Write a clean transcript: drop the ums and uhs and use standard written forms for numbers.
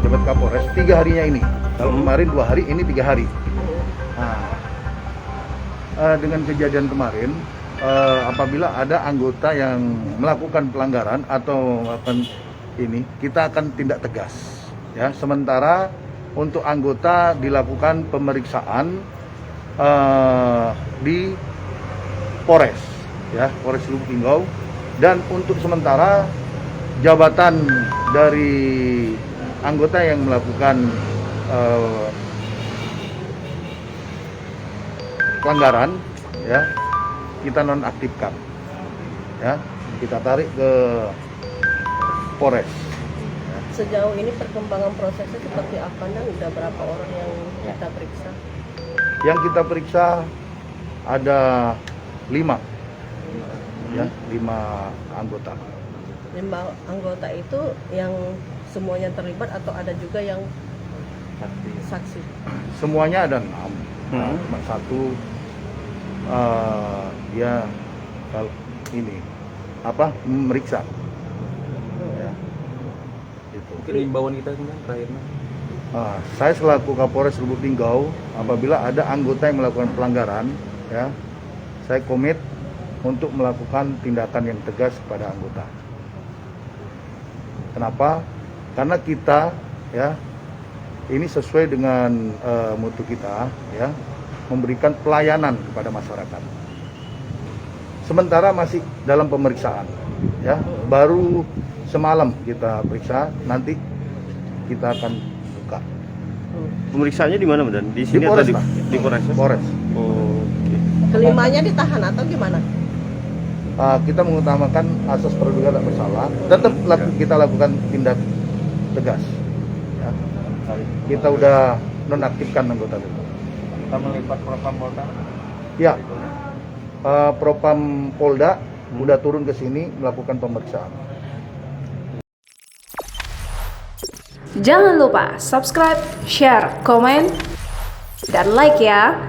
Jabat Kapolres 3 harinya ini. Kalau kemarin 2 hari, ini 3 hari. Nah, dengan kejadian kemarin, apabila ada anggota yang melakukan pelanggaran atau melakukan ini, kita akan tindak tegas. Ya, sementara untuk anggota dilakukan pemeriksaan di Polres, ya, Polres Lubuk Linggau. Dan untuk sementara jabatan dari anggota yang melakukan pelanggaran, ya, kita nonaktifkan, ya, kita tarik ke Polres. Sejauh ini perkembangan prosesnya seperti apa, Nang? Udah berapa orang yang kita periksa? Yang kita periksa ada 5, ya, 5 anggota. 5 anggota itu yang semuanya terlibat atau ada juga yang saksi? Semuanya ada 6. Cuma satu dia kalau ini memeriksa. Ya, itu. Mungkin imbauan kita terakhir. Saya selaku Kapolres Lubuk Linggau, apabila ada anggota yang melakukan pelanggaran, ya, saya komit untuk melakukan tindakan yang tegas kepada anggota. Kenapa? Karena kita, ya, ini sesuai dengan mutu kita, ya, memberikan pelayanan kepada masyarakat. Sementara masih dalam pemeriksaan, ya, baru semalam kita periksa, nanti kita akan buka. Pemeriksaannya di mana, Dan? Di sini Polres, atau di Polres? Polres. Oke. Kelimanya ditahan atau gimana? Kita mengutamakan asas praduga tak bersalah, tetap kita lakukan tindak tegas. Ya. Kita udah nonaktifkan anggota itu. Kita melibat Propam Polda? Ya, Propam Polda udah turun ke sini melakukan pemeriksaan. Jangan lupa subscribe, share, komen, dan like ya.